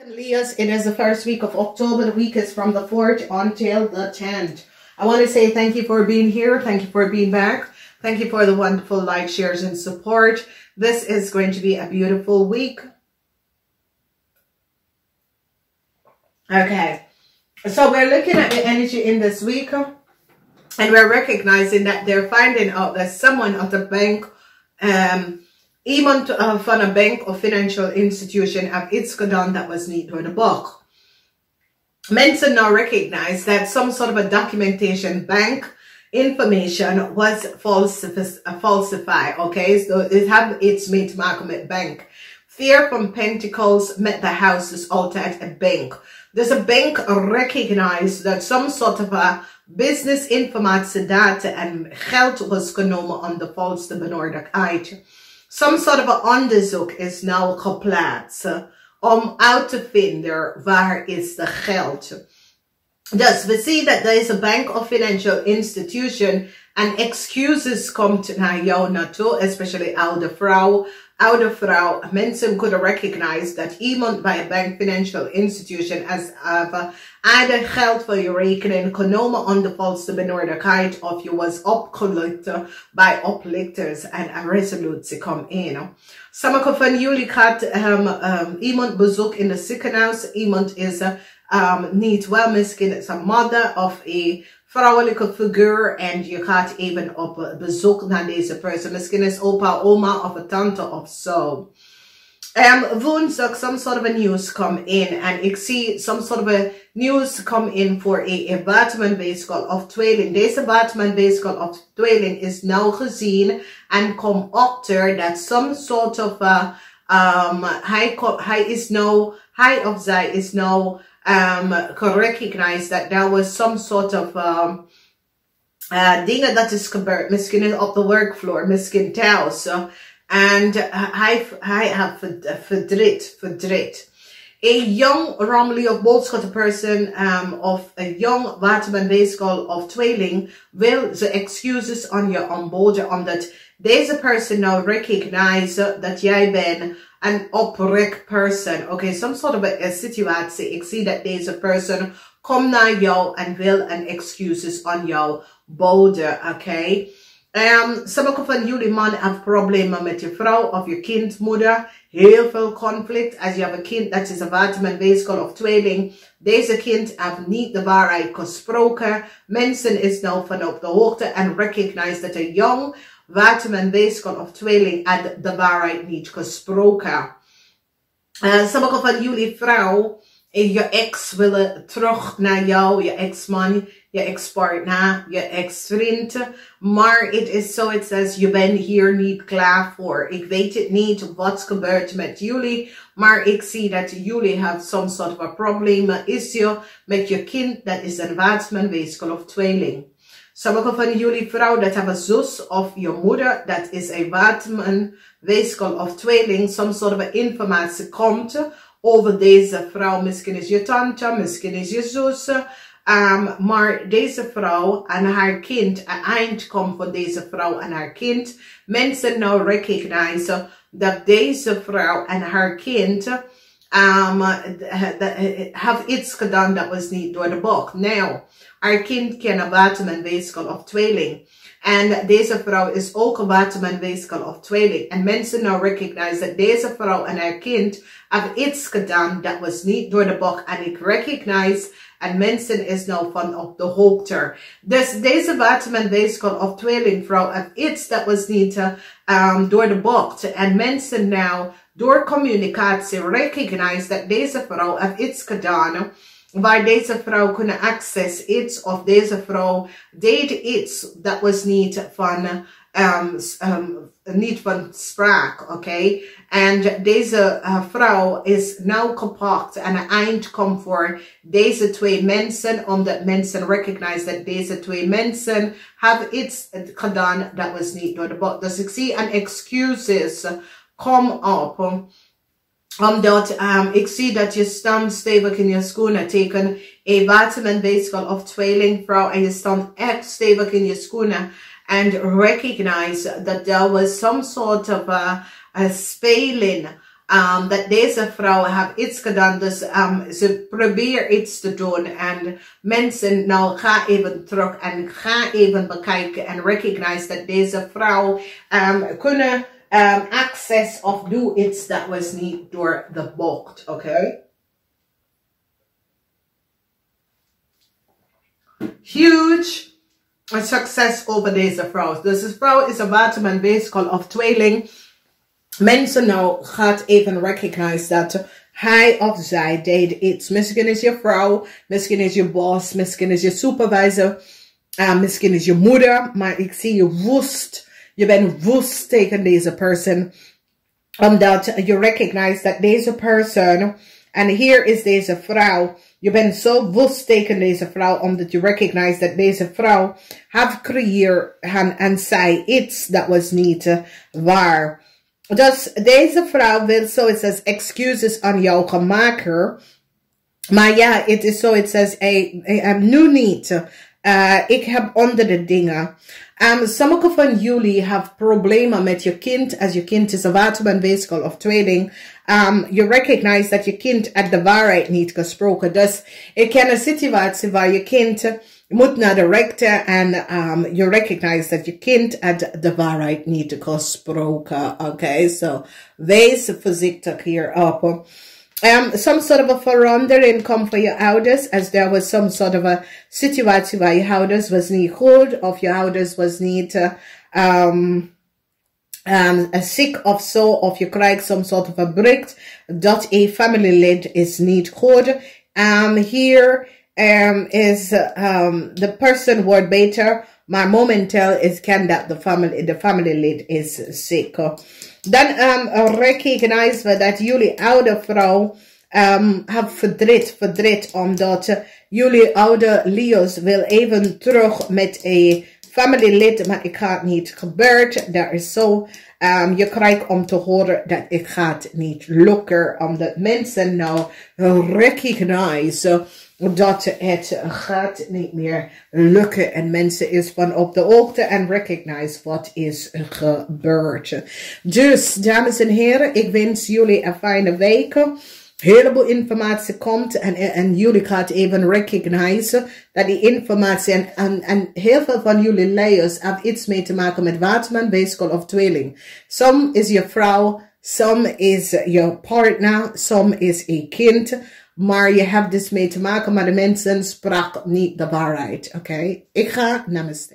Leah's, it is the first week of October. The week is from the 4th until the 10th. I want to say thank you for being here. Thank you for being back. Thank you for the wonderful likes, shares, and support. This is going to be a beautiful week. Okay. So we're looking at the energy in this week. And we're recognizing that they're finding out that someone at the bank, even from a bank or financial institution have it's done that was need for the book. Mensen now recognize that some sort of a documentation bank information was falsified. Okay, so it have its made Malcolm bank. Fear from Pentacles met the houses out at a bank. There's a bank recognize that some sort of a business informatie data en geld was genomen aan de valse benordelijkheid. Some sort of a onderzoek is now geplaatst om uit te vinden waar is de geld. Dus we zien dat deze bank of financial institution and excuses komt naar jou naartoe, especially oude vrouw. Oude vrouw, mensen could recognize that iemand bij een bank financial institution as either geld voor je rekening genomen aan de valse benordelijkheid of je was opgelicht bij oplichters en een resolutie komt in. Sommige van jullie gaat iemand bezoeken in de ziekenhuis, iemand is niet wel, misschien is een mother of een vrouwelijke figuur en je gaat even op bezoek naar deze persoon. Misschien is opa, oma of een tante of zo. Woensdag some sort of a news come in and ik zie some sort of a news come in for a Batman-vehicle of tweeling. Deze Batman-vehicle of tweeling is now gezien and come up there that some sort of hij is now could recognize that there was some sort of dingen dat is gebeurd, misschien op de workfloor, misschien thuis. And hij had verdriet. A young Romilly of boodschap person of a young Waterman-vehicle of tweeling wil the excuses on je aanboden, omdat deze person now recognize dat jij bent een oprecht person. Okay, some sort of a situatie. Ik zie dat deze person komt naar jou en wil een excuses on jou boden. Okay. Sommige van jullie mannen hebben problemen met je vrouw of je kindmoeder. Heel veel conflict. Als je hebt een kind dat is een Waterman-vehicle of tweeling. Deze kind heeft niet de waarheid gesproken. Mensen is nou van op de hoogte en recognize dat een jong Waterman-vehicle of tweeling had de waarheid niet gesproken. Sommige van jullie vrouw en je ex willen terug naar jou, je ex-man, je ex-partner, je ex-vriend. Maar het is zo, het says, je bent hier niet klaar voor. Ik weet het niet wat gebeurt met jullie, maar ik zie dat jullie have some sort of a problem, issue met je kind, dat is een Waterman-vehicle of tweeling. Sommige van jullie vrouw dat hebben zus of je moeder, dat is een Waterman-vehicle of tweeling, some sort of informatie komt over deze vrouw. Misschien is je tante, misschien is je zus. Maar deze vrouw en haar kind, een eind komt van deze vrouw en haar kind. Mensen nou recognize dat deze vrouw en haar kind have iets gedaan dat was niet door de boek. Nou, haar kind kan een Waterman-vehicle of tweeling. En deze vrouw is ook een Waterman-vehicle of tweeling. En mensen nou recognize dat deze vrouw en haar kind have iets gedaan dat was niet door de boek. En ik recognize en mensen is nou van op de hoogte. Dus deze Waterman-vehicle of tweelingvrouw heeft iets dat was niet door de boek. En mensen nou door communicatie recognize dat deze vrouw heeft iets gedaan waar deze vrouw kunnen access iets of deze vrouw deed iets dat was niet van spraak, oké? En deze vrouw is nou gepakt en een eind komt voor deze twee mensen, omdat mensen recognize dat deze twee mensen hebben iets gedaan dat was niet door de boek. Dus ik zie een excuses kom op. Omdat ik zie dat je staat stevig in je schoenen teken een Waterman-vehicle of tweelingvrouw en je staat echt stevig in je schoenen and recognize that there was some sort of a speling dat deze vrouw heeft iets gedaan, dus ze probeert iets te doen. En mensen, nou ga even terug en ga even bekijken en recognize dat deze vrouw kunnen access of do iets dat was niet door de bocht, oké? Huge succes over deze vrouw. Dus de vrouw is een waterman weeskal of tweeling. Mensen nou gaat even recognize dat hij of zij deed iets. Misschien is je vrouw, misschien is je boss, misschien is je supervisor, misschien is je moeder, maar ik zie je woest. Je bent woest tegen deze persoon, omdat je recognize dat deze persoon, en hier is deze vrouw, je bent zo woest tegen deze vrouw, omdat je recognize dat deze vrouw heeft gecreëerd en zei iets dat was niet waar. Dus deze vrouw wil zoiets als excuses aan jou gaan maken. Maar ja, het is zoiets als, nu niet. Ik heb andere dingen. Sommige van jullie hebben problemen met je kind. Als je kind is een waterman, weeskal of tweeling. Je recognize dat je kind uit de waarheid niet gesproken. Dus ik ken een situatie waar je kind moet naar de rechter en je recognize dat je kind uit de waarheid niet gesproken. Oké, so wees voorzichtig hierop. Some sort of a verandering komt voor je ouders, as there was some sort of a situatie waar je ouders was niet goed, of je ouders was niet sick of so, of je krijgt some sort of a break, dat een familielid is niet goed. Here is the person wordt beter, maar momenteel is ken dat de family is sick. Dan recognize we dat jullie oude vrouw heeft verdriet omdat jullie oude Leo's wil even terug met een familielid, maar het gaat niet gebeurd. Dat is zo. Je krijgt om te horen dat het gaat niet lukken, omdat mensen nou recognize dat het gaat niet meer lukken en mensen is van op de hoogte en recognize wat is gebeurd. Dus, dames en heren, ik wens jullie een fijne week. Heleboel informatie komt en jullie gaat even recognize dat die informatie en heel veel van jullie layers hebben iets mee te maken met waterman, weeskal of tweeling. Some is je vrouw, some is je partner, some is een kind. Maar je hebt dus mee te maken, maar de mensen spraken niet de waarheid. Oké? Ik ga namaste.